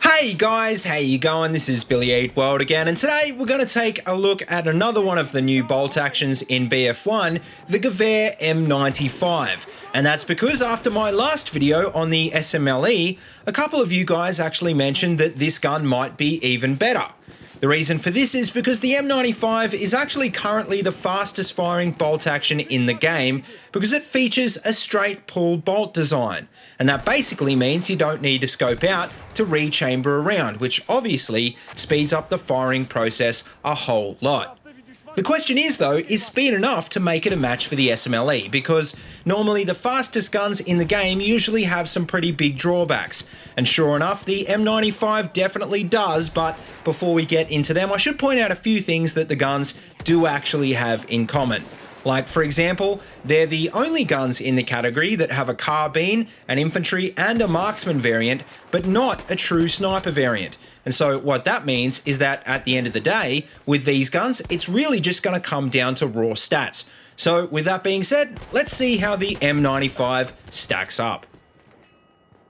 Hey guys, how you going? This is BillyEatWorld again, and today we're going to take a look at another one of the new bolt actions in BF1, the Gewehr M95. And that's because after my last video on the SMLE, a couple of you guys actually mentioned that this gun might be even better. The reason for this is because the M95 is actually currently the fastest firing bolt action in the game because it features a straight pull bolt design. And that basically means you don't need to scope out to rechamber around, which obviously speeds up the firing process a whole lot. The question is though, is speed enough to make it a match for the SMLE? Because normally the fastest guns in the game usually have some pretty big drawbacks. And sure enough, the M95 definitely does, but before we get into them, I should point out a few things that the guns do actually have in common. Like, for example, they're the only guns in the category that have a carbine, an infantry, and a marksman variant, but not a true sniper variant. And so what that means is that at the end of the day, with these guns, it's really just going to come down to raw stats. So with that being said, let's see how the M95 stacks up.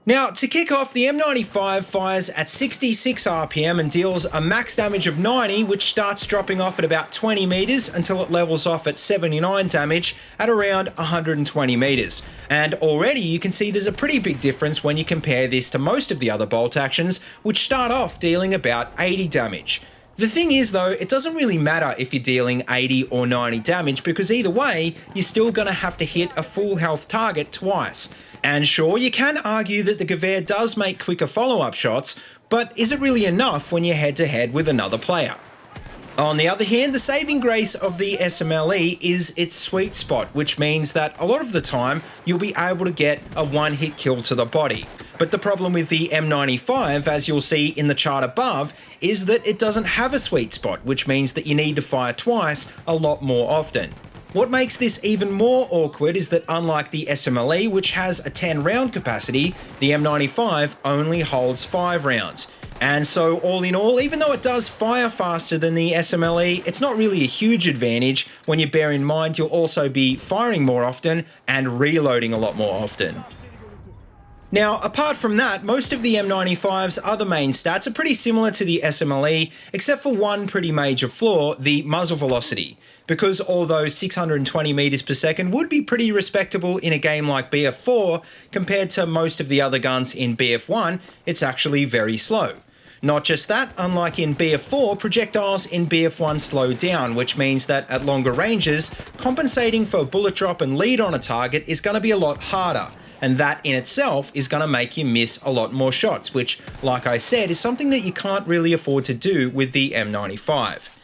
Now, to kick off, the M95 fires at 66 RPM and deals a max damage of 90, which starts dropping off at about 20 meters until it levels off at 79 damage at around 120 meters. And already you can see there's a pretty big difference when you compare this to most of the other bolt actions, which start off dealing about 80 damage. The thing is though, it doesn't really matter if you're dealing 80 or 90 damage because either way, you're still going to have to hit a full health target twice. And sure, you can argue that the Gewehr does make quicker follow-up shots, but is it really enough when you're head-to-head with another player? On the other hand, the saving grace of the SMLE is its sweet spot, which means that a lot of the time, you'll be able to get a one-hit kill to the body. But the problem with the M95, as you'll see in the chart above, is that it doesn't have a sweet spot, which means that you need to fire twice a lot more often. What makes this even more awkward is that unlike the SMLE, which has a 10 round capacity, the M95 only holds 5 rounds. And so all in all, even though it does fire faster than the SMLE, it's not really a huge advantage when you bear in mind you'll also be firing more often and reloading a lot more often. Now, apart from that, most of the M95's other main stats are pretty similar to the SMLE, except for one pretty major flaw, the muzzle velocity. Because although 620 meters per second would be pretty respectable in a game like BF4, compared to most of the other guns in BF1, it's actually very slow. Not just that, unlike in BF4, projectiles in BF1 slow down, which means that at longer ranges, compensating for bullet drop and lead on a target is going to be a lot harder. And that in itself is going to make you miss a lot more shots, which, like I said, is something that you can't really afford to do with the M95.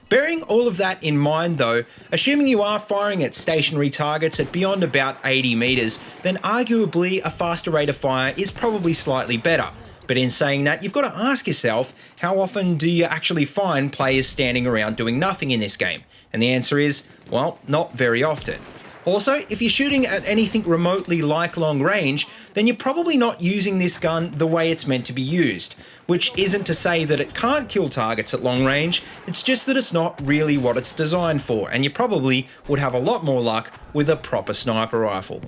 Bearing all of that in mind though, assuming you are firing at stationary targets at beyond about 80 meters, then arguably a faster rate of fire is probably slightly better. But in saying that, you've got to ask yourself, how often do you actually find players standing around doing nothing in this game? And the answer is, well, not very often. Also, if you're shooting at anything remotely like long range, then you're probably not using this gun the way it's meant to be used. Which isn't to say that it can't kill targets at long range, it's just that it's not really what it's designed for, and you probably would have a lot more luck with a proper sniper rifle.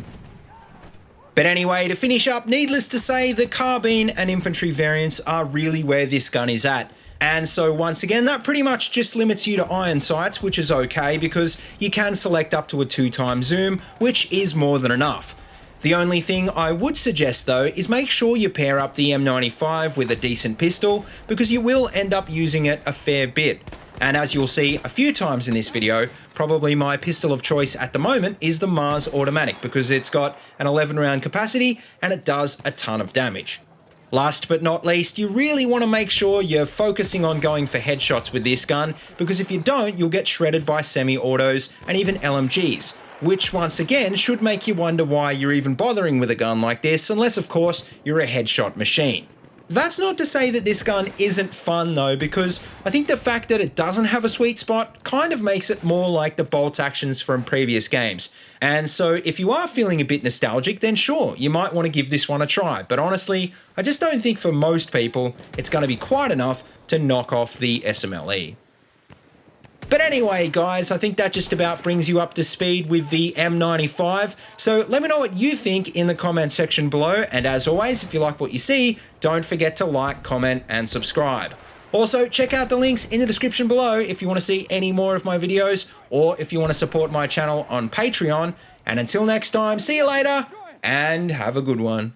But anyway, to finish up, needless to say, the carbine and infantry variants are really where this gun is at. And so once again, that pretty much just limits you to iron sights, which is okay because you can select up to a 2x zoom, which is more than enough. The only thing I would suggest though is make sure you pair up the M95 with a decent pistol because you will end up using it a fair bit. And as you'll see a few times in this video, probably my pistol of choice at the moment is the Mars Automatic because it's got an 11 round capacity and it does a ton of damage. Last but not least, you really want to make sure you're focusing on going for headshots with this gun because if you don't, you'll get shredded by semi-autos and even LMGs, which once again should make you wonder why you're even bothering with a gun like this unless of course you're a headshot machine. That's not to say that this gun isn't fun though, because I think the fact that it doesn't have a sweet spot kind of makes it more like the bolt actions from previous games. And so if you are feeling a bit nostalgic, then sure, you might want to give this one a try. But honestly, I just don't think for most people, it's going to be quite enough to knock off the SMLE. But anyway, guys, I think that just about brings you up to speed with the M95. So let me know what you think in the comment section below. And as always, if you like what you see, don't forget to like, comment, and subscribe. Also, check out the links in the description below if you want to see any more of my videos or if you want to support my channel on Patreon. And until next time, see you later and have a good one.